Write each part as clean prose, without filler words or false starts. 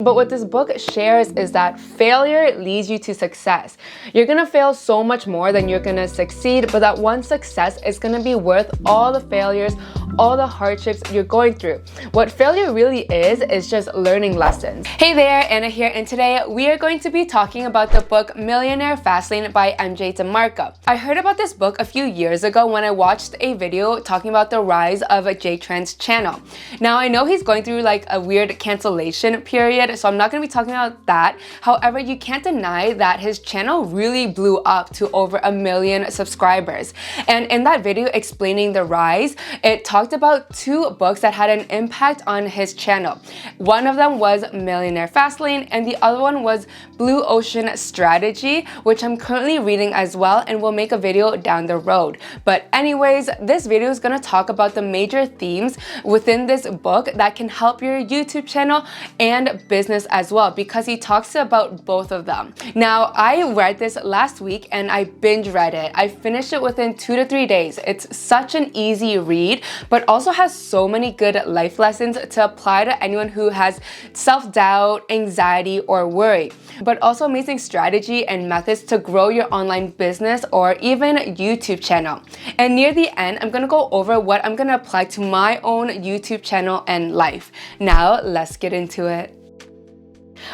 But what this book shares is that failure leads you to success. You're gonna fail so much more than you're gonna succeed, but that one success is gonna be worth all the failures, all the hardships you're going through. What failure really is just learning lessons. Hey there, Anna here, and today we are going to be talking about the book Millionaire Fastlane by MJ DeMarco. I heard about this book a few years ago when I watched a video talking about the rise of Jay Tran's channel. Now I know he's going through like a weird cancellation period, so I'm not going to be talking about that. However, you can't deny that his channel really blew up to over 1 million subscribers. And in that video explaining the rise, it talked about 2 books that had an impact on his channel. One of them was Millionaire Fastlane, and the other one was Blue Ocean Strategy, which I'm currently reading as well and will make a video down the road. But anyways, this video is going to talk about the major themes within this book that can help your YouTube channel and business as well, because he talks about both of them. Now, I read this last week and I binge read it. I finished it within 2 to 3 days. It's such an easy read, but also has so many good life lessons to apply to anyone who has self-doubt, anxiety, or worry, but also amazing strategy and methods to grow your online business or even YouTube channel. And near the end, I'm gonna go over what I'm gonna apply to my own YouTube channel and life. Now, let's get into it.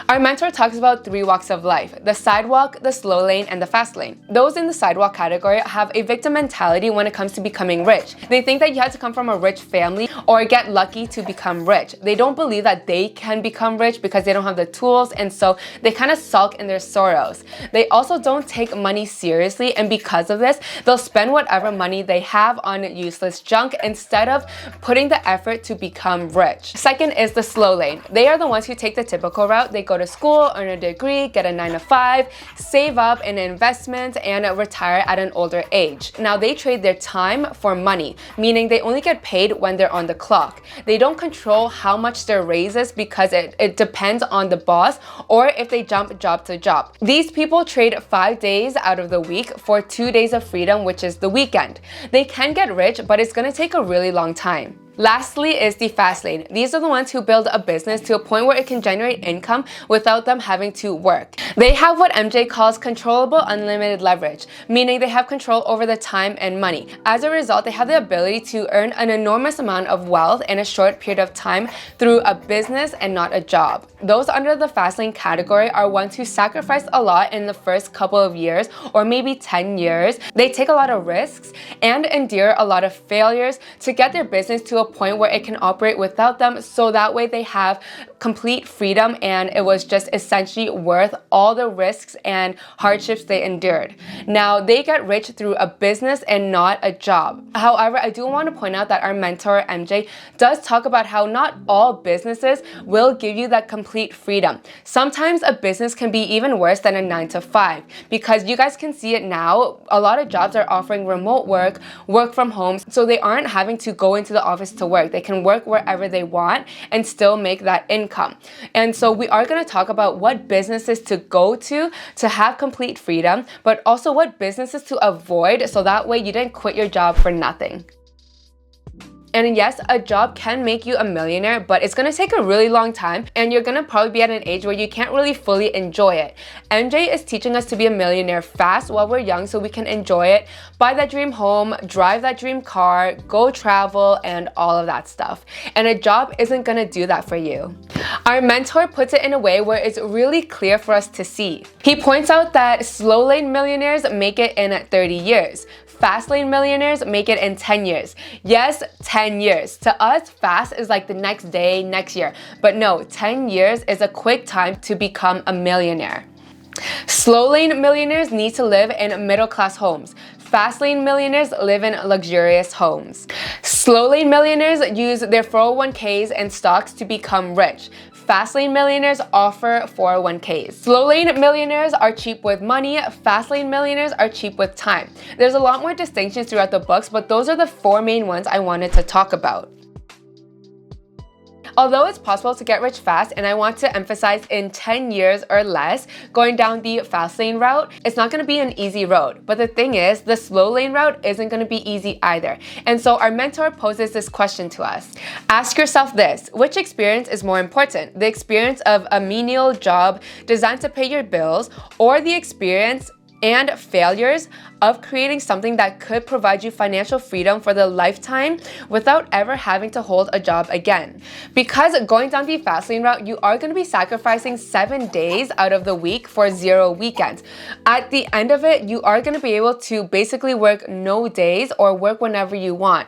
Our mentor talks about 3 walks of life: the sidewalk, the slow lane, and the fast lane. Those in the sidewalk category have a victim mentality when it comes to becoming rich. They think that you have to come from a rich family or get lucky to become rich. They don't believe that they can become rich because they don't have the tools, and so they kind of sulk in their sorrows. They also don't take money seriously, and because of this, they'll spend whatever money they have on useless junk instead of putting the effort to become rich. Second is the slow lane. They are the ones who take the typical route. They go to school, earn a degree, get a 9 to 5, save up in investments, and retire at an older age. Now, they trade their time for money, meaning they only get paid when they're on the clock. They don't control how much their raise is because it depends on the boss or if they jump job to job. These people trade 5 days out of the week for 2 days of freedom, which is the weekend. They can get rich, but it's gonna take a really long time. Lastly is the fast lane. These are the ones who build a business to a point where it can generate income without them having to work. They have what MJ calls controllable unlimited leverage, meaning they have control over the time and money. As a result, they have the ability to earn an enormous amount of wealth in a short period of time through a business and not a job. Those under the fast lane category are ones who sacrifice a lot in the first couple of years or maybe 10 years. They take a lot of risks and endure a lot of failures to get their business to a point where it can operate without them, so that way they have complete freedom and it was just essentially worth all the risks and hardships they endured. Now, they get rich through a business and not a job. However, I do want to point out that our mentor MJ does talk about how not all businesses will give you that complete freedom. Sometimes a business can be even worse than a 9 to 5, because you guys can see it now. A lot of jobs are offering remote work, work from home, so they aren't having to go into the office to work. They can work wherever they want and still make that income. And so we are going to talk about what businesses to go to have complete freedom, but also what businesses to avoid so that way you didn't quit your job for nothing. And yes, a job can make you a millionaire, but it's gonna take a really long time and you're gonna probably be at an age where you can't really fully enjoy it. MJ is teaching us to be a millionaire fast while we're young so we can enjoy it, buy that dream home, drive that dream car, go travel, and all of that stuff. And a job isn't gonna do that for you. Our mentor puts it in a way where it's really clear for us to see. He points out that slow lane millionaires make it in 30 years. Fast lane millionaires make it in 10 years. Yes, 10 years. To us, fast is like the next day, next year. But no, 10 years is a quick time to become a millionaire. Slow lane millionaires need to live in middle-class homes. Fast lane millionaires live in luxurious homes. Slow lane millionaires use their 401ks and stocks to become rich. Fast lane millionaires offer 401ks. Slow lane millionaires are cheap with money. Fast lane millionaires are cheap with time. There's a lot more distinctions throughout the books, but those are the 4 main ones I wanted to talk about. Although it's possible to get rich fast, and I want to emphasize in 10 years or less, going down the fast lane route, it's not going to be an easy road. But the thing is, the slow lane route isn't going to be easy either. And so our mentor poses this question to us. Ask yourself this: which experience is more important? The experience of a menial job designed to pay your bills, or the experience and failures of creating something that could provide you financial freedom for the lifetime without ever having to hold a job again? Because going down the fast lane route, you are going to be sacrificing 7 days out of the week for 0 weekends. At the end of it, you are going to be able to basically work no days or work whenever you want,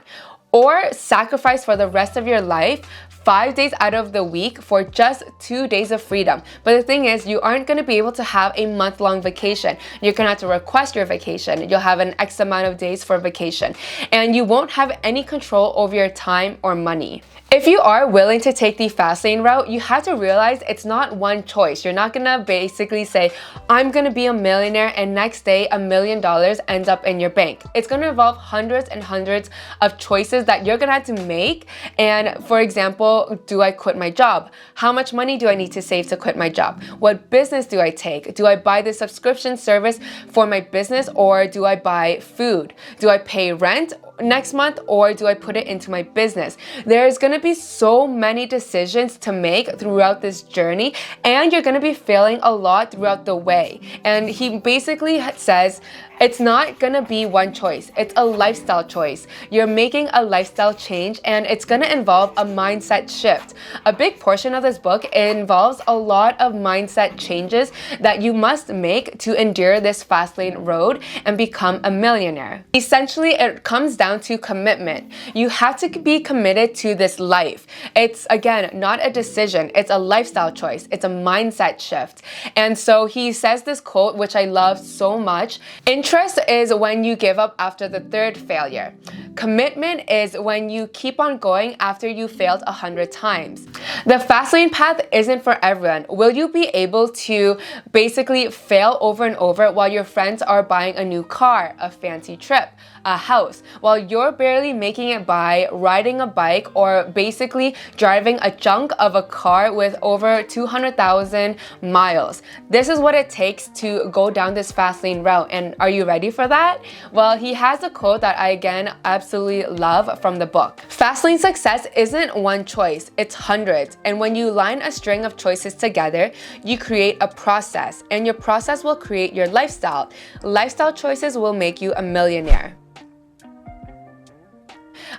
or sacrifice for the rest of your life 5 days out of the week for just 2 days of freedom. But the thing is, you aren't going to be able to have a month-long vacation. You're going to have to request your vacation. You'll have an X amount of days for vacation, and you won't have any control over your time or money. If you are willing to take the fast lane route, you have to realize it's not one choice. You're not gonna basically say, I'm gonna be a millionaire, and next day $1 million ends up in your bank. It's gonna involve hundreds and hundreds of choices that you're gonna have to make. And for example, do I quit my job? How much money do I need to save to quit my job? What business do I take? Do I buy the subscription service for my business, or do I buy food? Do I pay rent next month, or do I put it into my business? There's gonna be so many decisions to make throughout this journey, and you're gonna be failing a lot throughout the way. And he basically says it's not gonna be one choice, it's a lifestyle choice. You're making a lifestyle change, and it's gonna involve a mindset shift. A big portion of this book involves a lot of mindset changes that you must make to endure this fast lane road and become a millionaire. Essentially, it comes down to commitment. You have to be committed to this life. It's, again, not a decision, it's a lifestyle choice. It's a mindset shift. And so he says this quote, which I love so much: interest is when you give up after the 3rd failure. Commitment is when you keep on going after you failed 100 times. The fast lane path isn't for everyone. Will you be able to basically fail over and over while your friends are buying a new car, a fancy trip, a house, while you're barely making it by riding a bike or basically driving a chunk of a car with over 200,000 miles? This is what it takes to go down this fast lane route. And are you ready for that? Well, he has a quote that I, again, absolutely love from the book. Fast lane success isn't one choice, it's hundreds. And when you line a string of choices together, you create a process, and your process will create your lifestyle. Lifestyle choices will make you a millionaire.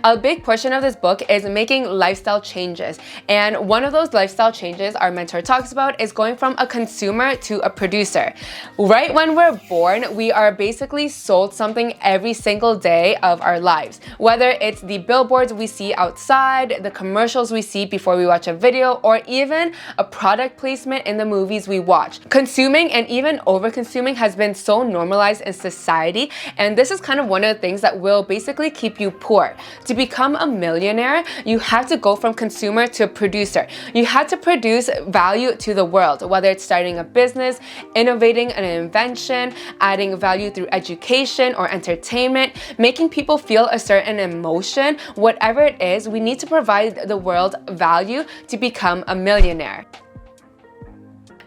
A big portion of this book is making lifestyle changes, and one of those lifestyle changes our mentor talks about is going from a consumer to a producer. Right when we're born, we are basically sold something every single day of our lives, whether it's the billboards we see outside, the commercials we see before we watch a video, or even a product placement in the movies we watch. Consuming and even over-consuming has been so normalized in society, and this is kind of one of the things that will basically keep you poor. To become a millionaire, you have to go from consumer to producer. You have to produce value to the world, whether it's starting a business, innovating an invention, adding value through education or entertainment, making people feel a certain emotion. Whatever it is, we need to provide the world value to become a millionaire.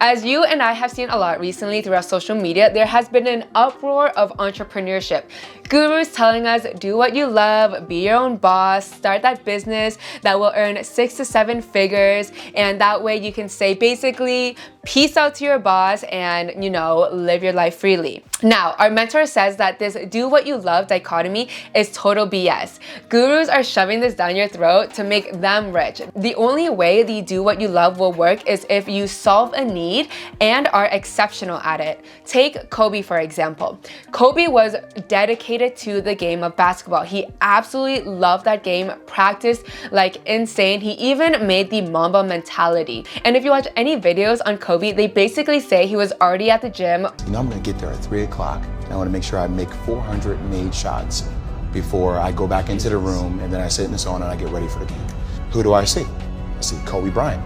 As you and I have seen a lot recently throughout social media, there has been an uproar of entrepreneurship. Gurus telling us, do what you love, be your own boss, start that business that will earn 6 to 7 figures, and that way you can say basically, peace out to your boss and, you know, live your life freely. Now, our mentor says that this do what you love dichotomy is total BS. Gurus are shoving this down your throat to make them rich. The only way the do what you love will work is if you solve a need and are exceptional at it. Take Kobe, for example. Kobe was dedicated to the game of basketball. He absolutely loved that game, practiced like insane. He even made the Mamba mentality. And if you watch any videos on Kobe, they basically say he was already at the gym. You know, I'm gonna get there at 3 o'clock. I wanna make sure I make 400 made shots before I go back into the room, and then I sit in the sauna and I get ready for the game. Who do I see? I see Kobe Bryant,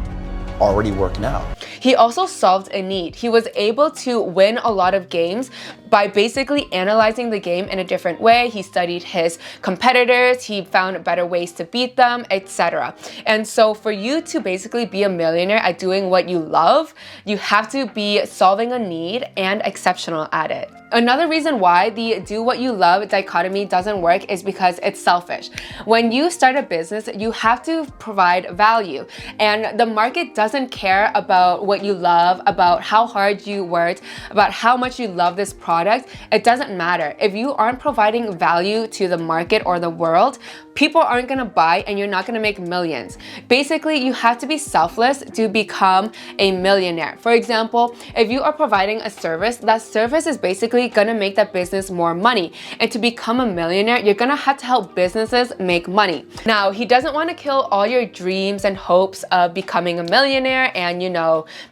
already working out. He also solved a need. He was able to win a lot of games by basically analyzing the game in a different way. He studied his competitors, he found better ways to beat them, etc. And so for you to basically be a millionaire at doing what you love, you have to be solving a need and exceptional at it. Another reason why the do what you love dichotomy doesn't work is because it's selfish. When you start a business, you have to provide value, and the market doesn't care about what you love, about how hard you worked, about how much you love this product. It doesn't matter. If you aren't providing value to the market or the world, people aren't gonna buy and you're not gonna make millions. Basically, you have to be selfless to become a millionaire. For example, if you are providing a service, that service is basically gonna make that business more money. And to become a millionaire, you're gonna have to help businesses make money. Now, he doesn't wanna kill all your dreams and hopes of becoming a millionaire and,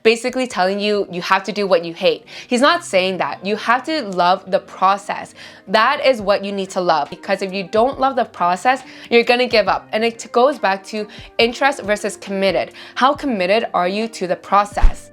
basically telling you you have to do what you hate. He's not saying that. You have to love the process. That is what you need to love, because if you don't love the process, you're gonna give up. And it goes back to interest versus committed. How committed are you to the process?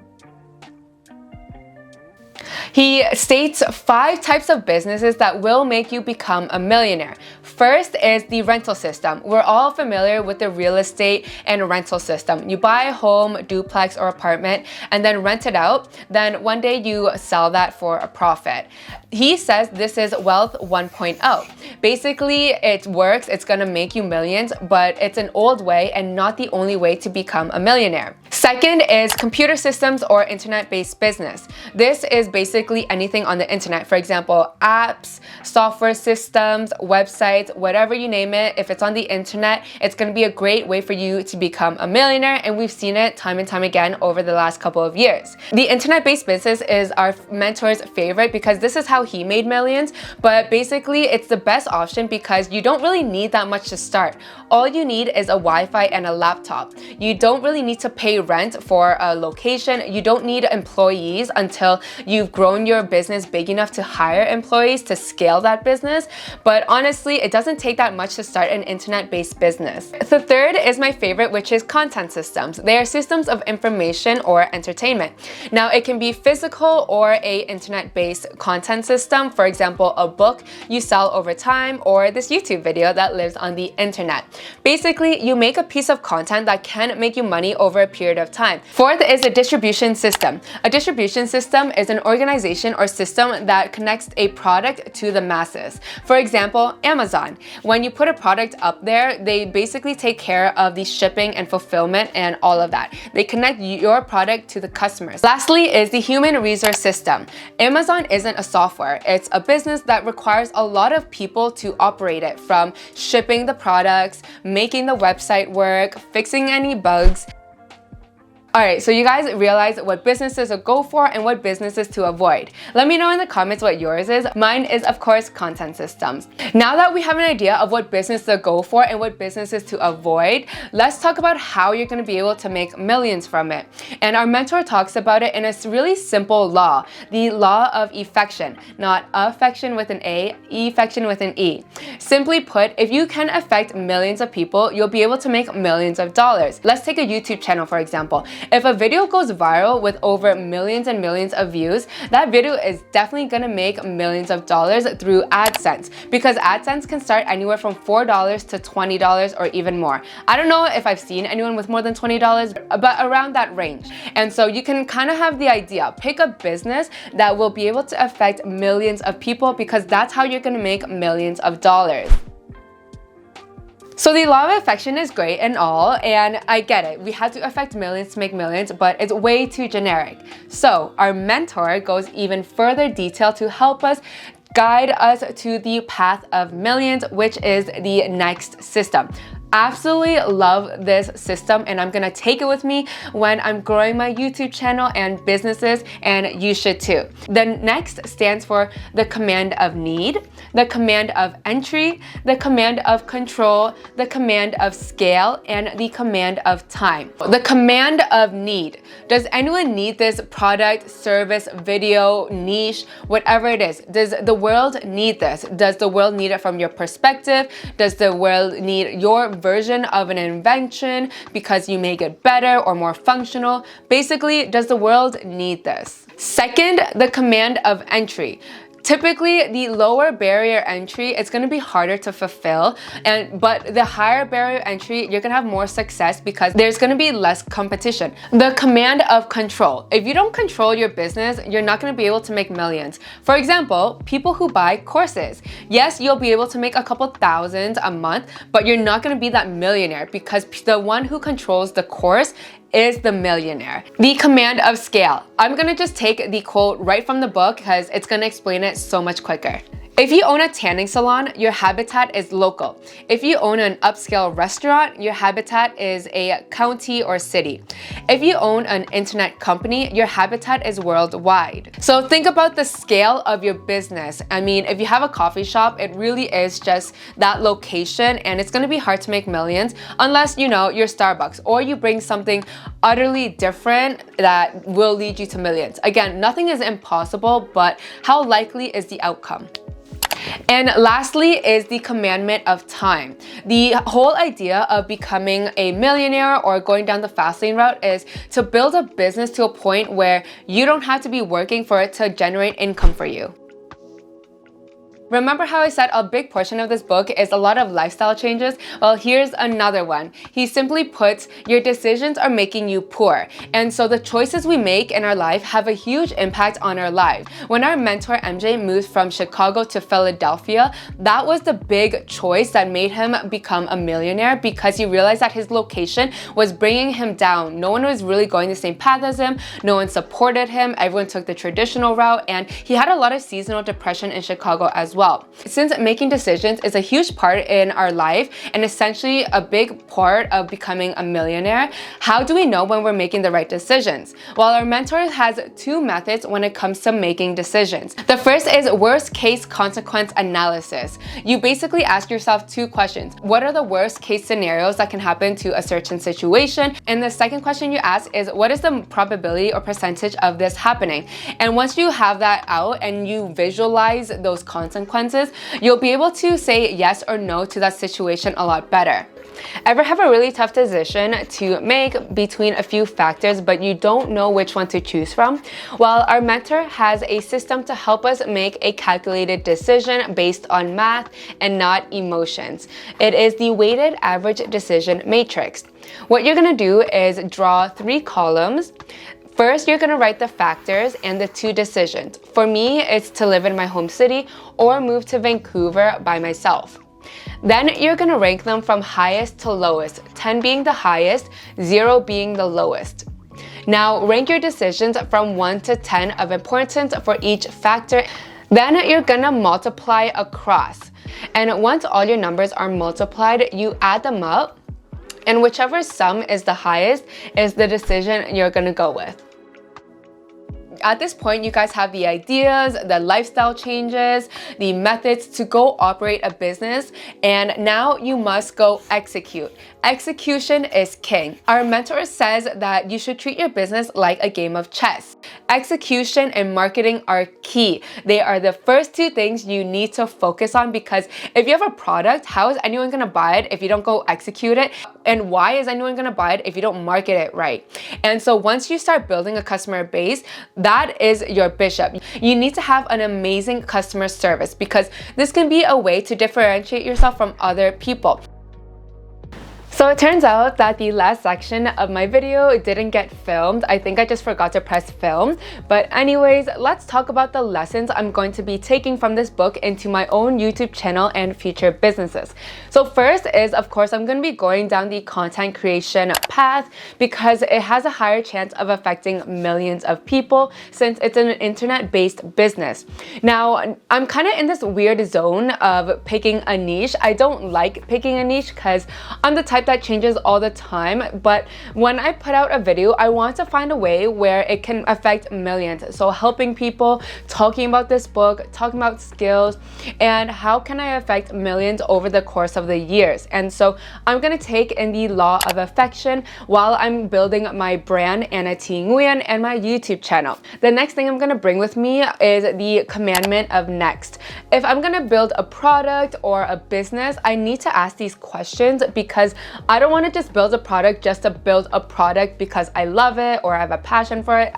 He states 5 types of businesses that will make you become a millionaire. First is the rental system. We're all familiar with the real estate and rental system. You buy a home, duplex, or apartment and then rent it out. Then one day you sell that for a profit. He says this is wealth 1.0. Basically, it works, it's gonna make you millions, but it's an old way and not the only way to become a millionaire. Second is computer systems or internet-based business. This is basically anything on the internet. For example, apps, software systems, websites, whatever you name it. If it's on the internet, it's gonna be a great way for you to become a millionaire, and we've seen it time and time again over the last couple of years. The internet-based business is our mentor's favorite because this is how he made millions, but basically it's the best option because you don't really need that much to start. All you need is a Wi-Fi and a laptop. You don't really need to pay rent for a location. You don't need employees until you've grown your business big enough to hire employees to scale that business. But honestly, it doesn't take that much to start an internet-based business. The third is my favorite, which is content systems. They are systems of information or entertainment. Now, it can be physical or a internet-based content system. For example, a book you sell over time, or this YouTube video that lives on the internet. Basically, you make a piece of content that can make you money over a period of time. Fourth is a distribution system. A distribution system is an organization or system that connects a product to the masses. For example, Amazon. When you put a product up there, they basically take care of the shipping and fulfillment and all of that. They connect your product to the customers. Lastly is the human resource system. Amazon isn't a software. It's a business that requires a lot of people to operate it, from shipping the products, making the website work, fixing any bugs. Alright, so you guys realize what businesses to go for and what businesses to avoid. Let me know in the comments what yours is. Mine is, of course, content systems. Now that we have an idea of what business to go for and what businesses to avoid, let's talk about how you're going to be able to make millions from it. And our mentor talks about it in a really simple law, the law of effection. Not affection with an A, effection with an E. Simply put, if you can affect millions of people, you'll be able to make millions of dollars. Let's take a YouTube channel, for example. If a video goes viral with over millions and millions of views, that video is definitely gonna make millions of dollars through AdSense, because AdSense can start anywhere from $4 to $20 or even more. I don't know if I've seen anyone with more than $20, but around that range. And so you can kind of have the idea. Pick a business that will be able to affect millions of people, because that's how you're gonna make millions of dollars. So the law of affection is great and all, and I get it. We have to affect millions to make millions, but it's way too generic. So our mentor goes even further detail to help us guide us to the path of millions, which is the NECST system. Absolutely love this system, and I'm gonna take it with me when I'm growing my YouTube channel and businesses, and you should too. The NECST stands for the command of need, the command of entry, the command of control, the command of scale, and the command of time. The command of need. Does anyone need this product, service, video, niche, whatever it is? Does the world need this? Does the world need it from your perspective? Does the world need your version of an invention because you make it better or more functional? Basically, does the world need this? Second, the command of entry. Typically, the lower barrier entry, it's going to be harder to fulfill, but the higher barrier entry, you're going to have more success because there's going to be less competition. The command of control. If you don't control your business, you're not going to be able to make millions. For example, people who buy courses. Yes, you'll be able to make a couple thousand a month, but you're not going to be that millionaire because the one who controls the course is the millionaire. The command of scale. I'm gonna just take the quote right from the book because it's gonna explain it so much quicker. If you own a tanning salon, your habitat is local. If you own an upscale restaurant, your habitat is a county or city. If you own an internet company, your habitat is worldwide. So think about the scale of your business. I mean, if you have a coffee shop, it really is just that location, and it's gonna be hard to make millions unless, you know, you're Starbucks or you bring something utterly different that will lead you to millions. Again, nothing is impossible, but how likely is the outcome? And lastly is the commandment of time. The whole idea of becoming a millionaire or going down the fast lane route is to build a business to a point where you don't have to be working for it to generate income for you. Remember how I said a big portion of this book is a lot of lifestyle changes? Well, here's another one. He simply puts, your decisions are making you poor. And so the choices we make in our life have a huge impact on our life. When our mentor MJ moved from Chicago to Philadelphia, that was the big choice that made him become a millionaire because he realized that his location was bringing him down. No one was really going the same path as him. No one supported him. Everyone took the traditional route, and he had a lot of seasonal depression in Chicago as well. Since making decisions is a huge part in our life and essentially a big part of becoming a millionaire, how do we know when we're making the right decisions? Well, our mentor has two methods when it comes to making decisions. The first is worst case consequence analysis. You basically ask yourself two questions. What are the worst case scenarios that can happen to a certain situation? And the second question you ask is, what is the probability or percentage of this happening? And once you have that out and you visualize those consequences, you'll be able to say yes or no to that situation a lot better. Ever have a really tough decision to make between a few factors, but you don't know which one to choose from? Well, our mentor has a system to help us make a calculated decision based on math and not emotions. It is the weighted average decision matrix. What you're gonna do is draw 3 columns. First, you're gonna write the factors and the 2 decisions. For me, it's to live in my home city or move to Vancouver by myself. Then you're gonna rank them from highest to lowest, 10 being the highest, 0 being the lowest. Now, rank your decisions from 1 to 10 of importance for each factor. Then you're gonna multiply across. And once all your numbers are multiplied, you add them up, and whichever sum is the highest is the decision you're gonna go with. At this point, you guys have the ideas, the lifestyle changes, the methods to go operate a business, and now you must go execute. Execution is king. Our mentor says that you should treat your business like a game of chess. Execution and marketing are key. They are the first 2 things you need to focus on, because if you have a product, how is anyone gonna buy it if you don't go execute it? And why is anyone gonna buy it if you don't market it right? And so once you start building a customer base, that is your bishop. You need to have an amazing customer service, because this can be a way to differentiate yourself from other people. So it turns out that the last section of my video didn't get filmed. I think I just forgot to press film. But anyways, let's talk about the lessons I'm going to be taking from this book into my own YouTube channel and future businesses. So first is, of course, I'm going to be going down the content creation path because it has a higher chance of affecting millions of people since it's an internet-based business. Now, I'm kind of in this weird zone of picking a niche. I don't like picking a niche because I'm the type that changes all the time, but when I put out a video, I want to find a way where it can affect millions. So helping people, talking about this book, talking about skills, and how can I affect millions over the course of the years. And so I'm going to take in the law of affection while I'm building my brand Anna T. Nguyen and my YouTube channel. The next thing I'm going to bring with me is the Commandment of NECST. If I'm going to build a product or a business, I need to ask these questions because I don't want to just build a product just to build a product because I love it or I have a passion for it.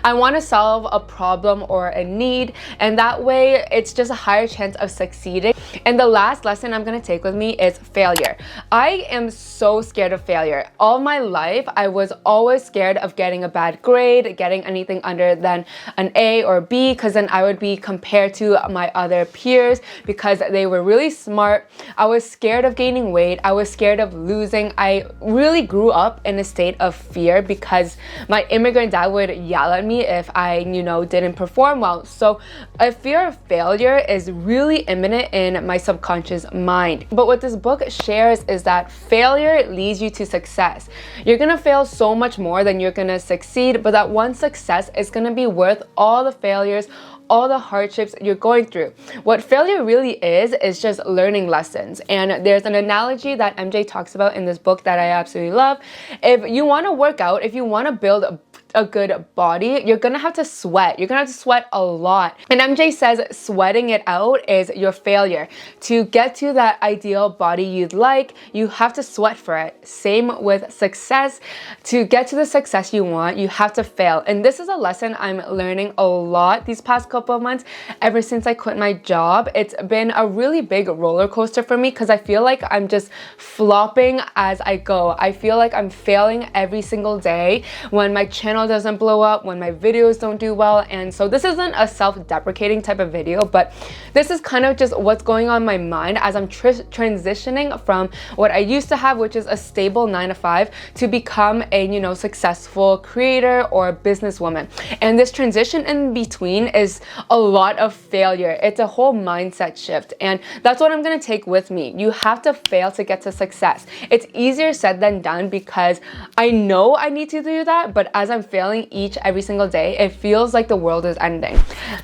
I want to solve a problem or a need, and that way it's just a higher chance of succeeding. And the last lesson I'm going to take with me is failure. I am so scared of failure. All my life, I was always scared of getting a bad grade, getting anything under than an A or B, because then I would be compared to my other peers because they were really smart. I was scared of gaining weight. I was scared of losing. I really grew up in a state of fear because my immigrant dad would yell at me if I, didn't perform well. So a fear of failure is really imminent in my subconscious mind. But what this book shares is that failure leads you to success. You're gonna fail so much more than you're gonna succeed, but that one success is gonna be worth all the failures, all the hardships you're going through. What failure really is just learning lessons. And there's an analogy that MJ talks about in this book that I absolutely love. If you want to work out, if you want to build a good body, you're gonna have to sweat. You're gonna have to sweat a lot. And MJ says sweating it out is your failure. To get to that ideal body you'd like, you have to sweat for it. Same with success. To get to the success you want, you have to fail. And this is a lesson I'm learning a lot these past couple of months. Ever since I quit my job, it's been a really big roller coaster for me because I feel like I'm just flopping as I go. I feel like I'm failing every single day when my channel doesn't blow up, when my videos don't do well. And so this isn't a self-deprecating type of video, but this is kind of just what's going on in my mind as I'm transitioning from what I used to have, which is a stable 9-to-5, to become a successful creator or businesswoman. And this transition in between is a lot of failure. It's a whole mindset shift, and that's what I'm gonna take with me. You have to fail to get to success. It's easier said than done because I know I need to do that, but as I'm failing every single day, it feels like the world is ending.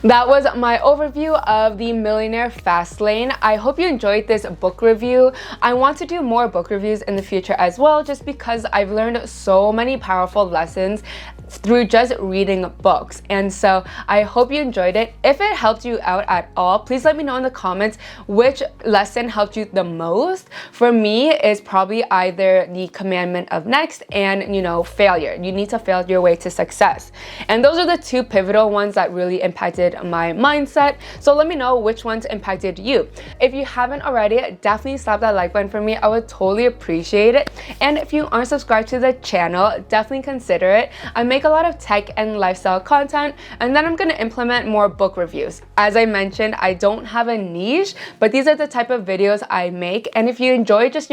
That was my overview of the Millionaire Fastlane. I hope you enjoyed this book review. I want to do more book reviews in the future as well, just because I've learned so many powerful lessons through just reading books. And so I hope you enjoyed it. If it helped you out at all, please let me know in the comments which lesson helped you the most. For me, is probably either the Commandment of NECST and failure. You need to fail your way to success. And those are the two pivotal ones that really impacted my mindset. So let me know which ones impacted you. If you haven't already, definitely slap that like button for me. I would totally appreciate it. And if you aren't subscribed to the channel, definitely consider it. I make a lot of tech and lifestyle content, and then I'm going to implement more book reviews. As I mentioned, I don't have a niche, but these are the type of videos I make. And if you enjoy just,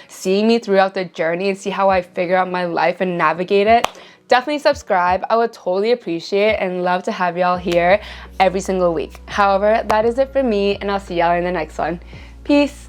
seeing me throughout the journey and see how I figure out my life and navigate it, definitely subscribe. I would totally appreciate it and love to have y'all here every single week. However, that is it for me, and I'll see y'all in the next one. Peace.